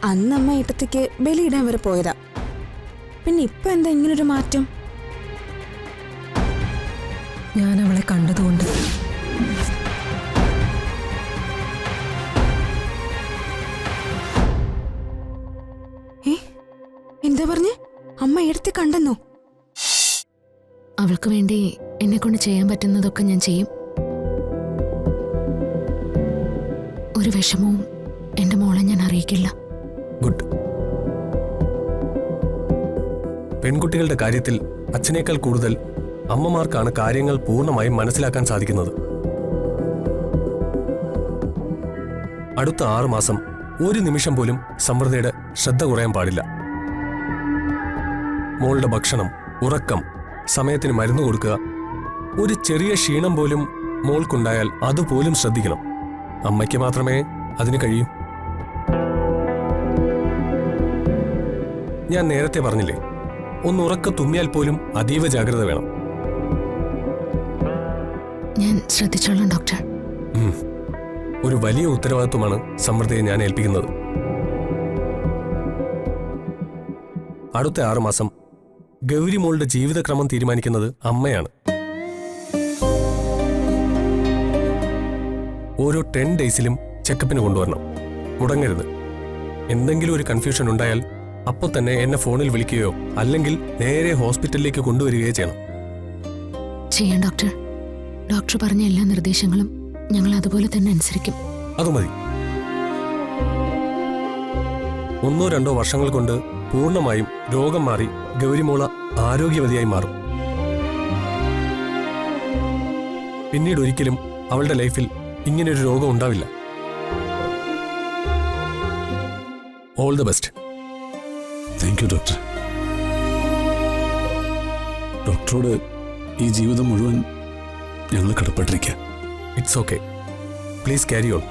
അന്ന് അമ്മ ഏട്ടത്തിക്ക് ബലിയിടാൻ വരെ പോയതാ. പിന്നെ ഇപ്പൊ എന്താ ഇങ്ങനൊരു മാറ്റം? ഞാൻ അവളെ കണ്ടതുകൊണ്ട്. എന്താ പറഞ്ഞേ? അമ്മ ഏട്ടത്തി കണ്ടെന്നോ? അവൾക്ക് വേണ്ടി എന്നെ കൊണ്ട് ചെയ്യാൻ പറ്റുന്നതൊക്കെ ഞാൻ ചെയ്യും. ഒരു വിഷമവും എന്റെ മോളെ ഞാൻ അറിയിക്കില്ല. ഗുഡ്. പെൺകുട്ടികളുടെ കാര്യത്തിൽ അച്ഛനേക്കാൾ കൂടുതൽ അമ്മമാർക്കാണ് കാര്യങ്ങൾ പൂർണ്ണമായും മനസ്സിലാക്കാൻ സാധിക്കുന്നത്. അടുത്ത 6 മാസം ഒരു നിമിഷം പോലും സമൃദ്ധയുടെ ശ്രദ്ധ കുറയാൻ പാടില്ല. മോളുടെ ഭക്ഷണം, ഉറക്കം, സമയത്തിന് മരുന്ന് കൊടുക്കുക. ഒരു ചെറിയ ക്ഷീണം പോലും മോൾക്കുണ്ടായാൽ അതുപോലും ശ്രദ്ധിക്കണം. അമ്മയ്ക്ക് മാത്രമേ അതിന് കഴിയൂ. ഞാൻ നേരത്തെ പറഞ്ഞില്ലേ, ഒന്ന് ഉറക്ക തുമ്മിയാൽ പോലും അതീവ ജാഗ്രത വേണം. ഞാൻ ശ്രദ്ധിച്ചോളാം ഡോക്ടർ. ഒരു വലിയ ഉത്തരവാദിത്വമാണ് സമൃദ്ധയെ ഞാൻ ഏൽപ്പിക്കുന്നത്. അടുത്ത 6 മാസം ഗൗരി മോളുടെ ജീവിതക്രമം തീരുമാനിക്കുന്നത് അമ്മയാണ്. ഓരോ 10 ഡേയ്സിലും ചെക്കപ്പിന് കൊണ്ടുവരണം. മുടങ്ങരുത്. എന്തെങ്കിലും ഒരു കൺഫ്യൂഷൻ ഉണ്ടായാൽ അപ്പോൾ തന്നെ എന്നെ ഫോണിൽ വിളിക്കുകയോ അല്ലെങ്കിൽ നേരെ ഹോസ്പിറ്റലിലേക്ക് കൊണ്ടുവരികയോ ചെയ്യണം. ചെയ്യാം ഡോക്ടർ. ഡോക്ടർ പറഞ്ഞ എല്ലാ നിർദ്ദേശങ്ങളും ഞങ്ങൾ അതുപോലെ തന്നെ അനുസരിക്കും. അത് മതി. 1-2 വർഷങ്ങൾ കൊണ്ട് പൂർണ്ണമായും രോഗം മാറി ഗൗരിമോള ആരോഗ്യവതിയായി മാറും. പിന്നീട് ഒരിക്കലും അവളുടെ ലൈഫിൽ ഇങ്ങനെയൊരു രോഗം ഉണ്ടാവില്ല. All the best. Thank you doctor. ഡോക്ടറോട് ഈ ജീവിതം മുഴുവൻ ഞങ്ങൾ കടപ്പെട്ടിരിക്കുക. It's okay. Please carry on.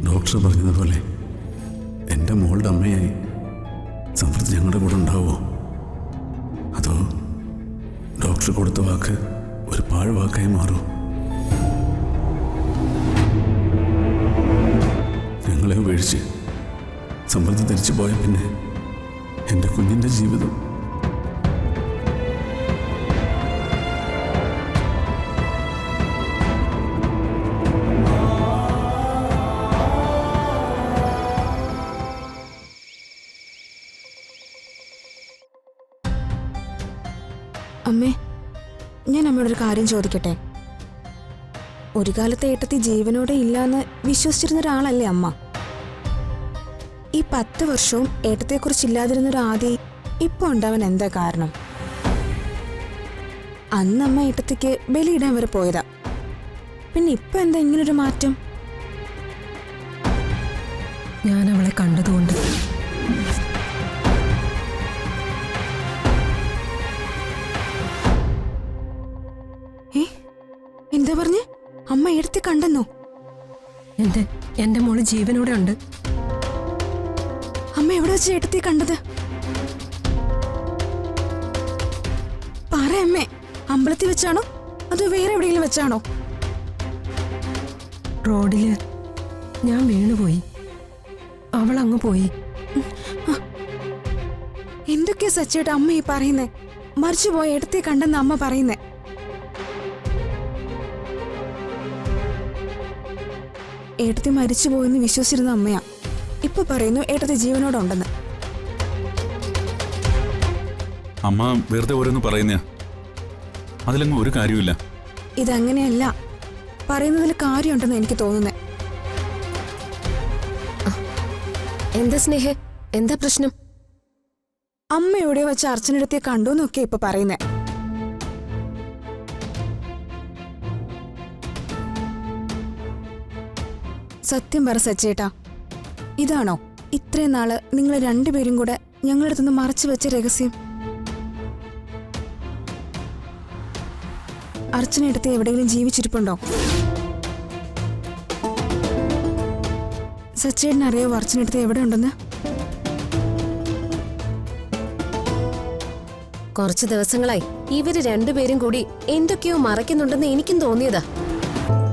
Doctor പറഞ്ഞതുപോലെ എൻ്റെ മോളുടെ അമ്മയായി സമൃദ്ധി ഞങ്ങളുടെ കൂടെ ഉണ്ടാവുമോ? അതോ ഡോക്ടർ കൊടുത്ത വാക്ക് ഒരു പാഴ്വാക്കായി മാറുമോ? ഞങ്ങളെ ഉപേക്ഷിച്ച് സമൃദ്ധി തിരിച്ചു പോയ പിന്നെ എൻ്റെ കുഞ്ഞിൻ്റെ ജീവിതം അമ്മേ, ഞാൻ അമ്മയോടൊരു കാര്യം ചോദിക്കട്ടെ? ഒരു കാലത്തെ ഏട്ടത്തി ജീവനോടെ ഇല്ലാന്ന് വിശ്വസിച്ചിരുന്ന ഒരാളല്ലേ അമ്മ? ഈ 10 വർഷവും ഏട്ടത്തെക്കുറിച്ചില്ലാതിരുന്ന ഒരു ആദി ഇപ്പൊ ഉണ്ടാവാൻ എന്താ കാരണം? അന്ന് അമ്മ ഏട്ടത്തിക്ക് ബലിയിടാൻ വരെ പോയതാ. പിന്നെ ഇപ്പൊ എന്താ ഇങ്ങനൊരു മാറ്റം? ഞാൻ അവളെ കണ്ടതുകൊണ്ട്. എന്താ പറഞ്ഞേ? അമ്മ ഏട്ടത്തി കണ്ടെന്നോ? എന്റെ മോള് ജീവനോടെ ഉണ്ട്. അമ്മ എവിടെ വെച്ച് ഏട്ടത്തി കണ്ടത്? പറ അമ്മേ. അമ്പലത്തിൽ വെച്ചാണോ അതോ വേറെ എവിടെയെങ്കിലും വെച്ചാണോ? റോഡില് ഞാൻ വീണുപോയി. അവളങ്ങ് പോയി. എന്തൊക്കെയാ സച്ചേട്ടാ അമ്മ ഈ പറയുന്നേ? മരിച്ചുപോയ ഏട്ടത്തെ കണ്ടെന്ന് അമ്മ പറയുന്നേ. ഏട്ടത്തി മരിച്ചുപോയെന്ന് വിശ്വസിച്ചിരുന്ന അമ്മയാ ഇപ്പൊ പറയുന്നു ഏട്ടത്തി ജീവനോടുണ്ടെന്ന്. അമ്മ വെറുതെ ഓരോന്ന് പറയുന്ന അതിലങ്ങ് ഒരു കാര്യമില്ല. ഇതങ്ങനെയല്ല. പറയുന്നതിൽ കാര്യമുണ്ടെന്ന് എനിക്ക് തോന്നുന്നേ. എന്താ സ്നേഹ, എന്താ പ്രശ്നം? അമ്മ എവിടെ വെച്ച് അർച്ചനടുത്തെ കണ്ടോന്നൊക്കെ ഇപ്പൊ പറയുന്നേ. സത്യം പറ സച്ചേട്ടാ, ഇതാണോ ഇത്രയും നാള് നിങ്ങൾ രണ്ടുപേരും കൂടെ ഞങ്ങളടുത്തുനിന്ന് മറച്ചു വെച്ച രഹസ്യം? അർച്ചനടുത്ത് എവിടെയെങ്കിലും ജീവിച്ചിരിപ്പുണ്ടോ? സച്ചേട്ടൻ അറിയോ അർച്ചനടുത്ത് എവിടെ ഉണ്ടെന്ന്? കുറച്ച് ദിവസങ്ങളായി ഇവര് രണ്ടുപേരും കൂടി എന്തൊക്കെയോ മറയ്ക്കുന്നുണ്ടെന്ന് എനിക്കും തോന്നിയതാ.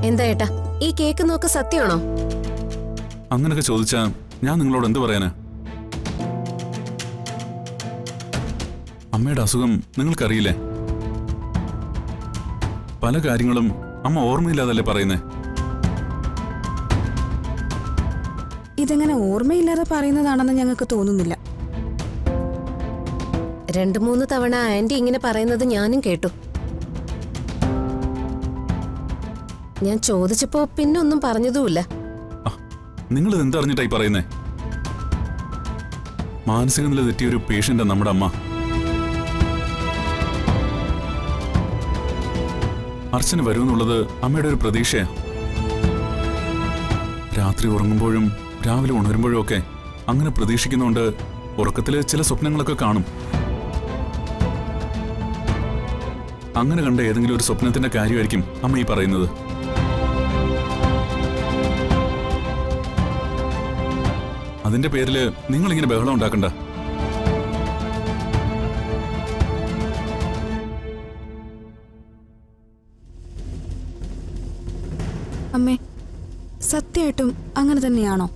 എന്താ ഏട്ടാ, ഈ കേക്ക് നോക്ക് സത്യമാണോ? അങ്ങനൊക്കെ ചോദിച്ചാ ഞാൻ നിങ്ങളോട് എന്ത് പറയാനാ? അമ്മയുടെ അസുഖം നിങ്ങൾക്കറിയില്ലേ? പല കാര്യങ്ങളും അമ്മ ഓർമ്മയില്ലാതല്ലേ പറയുന്നേ? ഇതെങ്ങനെ ഓർമ്മയില്ലാതെ പറയുന്നതാണെന്ന് ഞങ്ങൾക്ക് തോന്നുന്നില്ല. 2-3 തവണ ആന്റി ഇങ്ങനെ പറയുന്നത് ഞാനും കേട്ടു. ഞാൻ ചോദിച്ചപ്പോ പിന്നെ ഒന്നും പറഞ്ഞതുമില്ല. നിങ്ങളിത് എന്തറിഞ്ഞിട്ടായി പറയുന്നേ? മാനസിക നില തെറ്റിയൊരു പേഷ്യന്റാ നമ്മുടെ അമ്മ. അർച്ചന വരുമെന്നുള്ളത് അമ്മയുടെ ഒരു പ്രതീക്ഷയാ. രാത്രി ഉറങ്ങുമ്പോഴും രാവിലെ ഉണരുമ്പോഴും ഒക്കെ അങ്ങനെ പ്രതീക്ഷിക്കുന്നോണ്ട് ഉറക്കത്തില് ചില സ്വപ്നങ്ങളൊക്കെ കാണും. അങ്ങനെ കണ്ട ഏതെങ്കിലും ഒരു സ്വപ്നത്തിന്റെ കാര്യമായിരിക്കും അമ്മ ഈ പറയുന്നത്. അതിന്റെ പേരില് നിങ്ങളിങ്ങനെ ബഹളം ഉണ്ടാക്കണ്ട. അമ്മേ, സത്യമായിട്ടും അങ്ങനെ തന്നെയാണോ?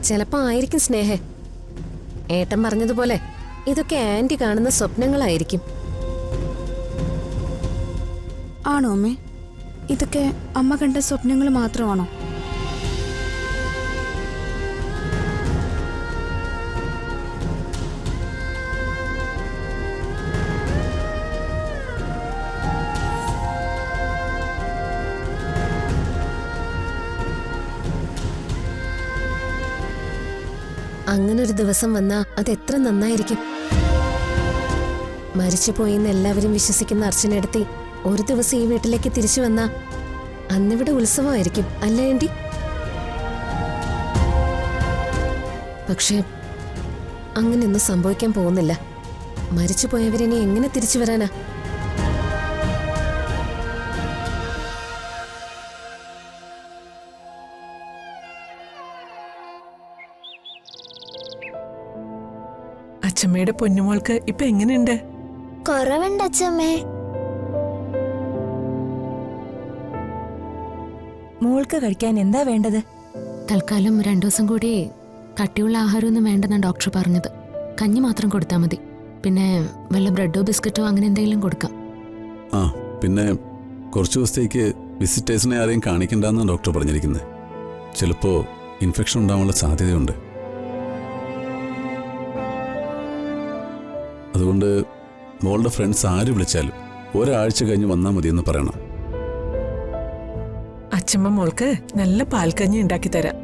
ചിലപ്പോ ആയിരിക്കും സ്നേഹേ. ഏട്ടൻ പറഞ്ഞതുപോലെ ഇതൊക്കെ ആന്റി കാണുന്ന സ്വപ്നങ്ങളായിരിക്കും. ആണോ അമ്മേ? ഇതൊക്കെ അമ്മ കണ്ട സ്വപ്നങ്ങൾ മാത്രമാണോ? അങ്ങനൊരു ദിവസം വന്നാ അത് എത്ര നന്നായിരിക്കും. മരിച്ചുപോയിന്ന് എല്ലാവരും വിശ്വസിക്കുന്ന അർച്ചനയെടുത്തി ഒരു ദിവസം ഈ വീട്ടിലേക്ക് തിരിച്ചു വന്നാ അന്നിവിടെ ഉത്സവമായിരിക്കും, അല്ല ആന്റി? പക്ഷെ അങ്ങനെയൊന്നും സംഭവിക്കാൻ പോകുന്നില്ല. മരിച്ചുപോയവരിനി എങ്ങനെ തിരിച്ചു വരാനാ? അച്ഛമ്മയുടെ പൊന്നുമോൾക്ക് ഇപ്പൊ എങ്ങനെയുണ്ട്? കുറവുണ്ട് അച്ഛമ്മേ. മോൾക്ക് കഴിക്കാൻ എന്താ വേണ്ടത്? തൽക്കാലം 2 ദിവസം കൂടി കട്ടിയുള്ള ആഹാരമൊന്നും വേണ്ടെന്നാണ് ഡോക്ടർ പറഞ്ഞത്. കഞ്ഞി മാത്രം കൊടുത്താൽ മതി. പിന്നെ വല്ല ബ്രെഡോ ബിസ്ക്കറ്റോ അങ്ങനെ എന്തെങ്കിലും കൊടുക്കാം. ആ, പിന്നെ കുറച്ചു ദിവസത്തേക്ക് വിസിറ്റേഴ്സിനെ ആരെയും കാണിക്കണ്ടെന്നാണ് ഡോക്ടർ പറഞ്ഞിരിക്കുന്നത്. ചിലപ്പോ ഇൻഫെക്ഷൻ ഉണ്ടാവാനുള്ള സാധ്യതയുണ്ട്. അതുകൊണ്ട് മോളുടെ ഫ്രണ്ട്സ് ആര് വിളിച്ചാലും ഒരാഴ്ച കഴിഞ്ഞ് വന്നാൽ മതിയെന്ന് പറയണം. അച്ഛമ്മ മോൾക്ക് നല്ല പാൽക്കഞ്ഞി ഉണ്ടാക്കി തരാം.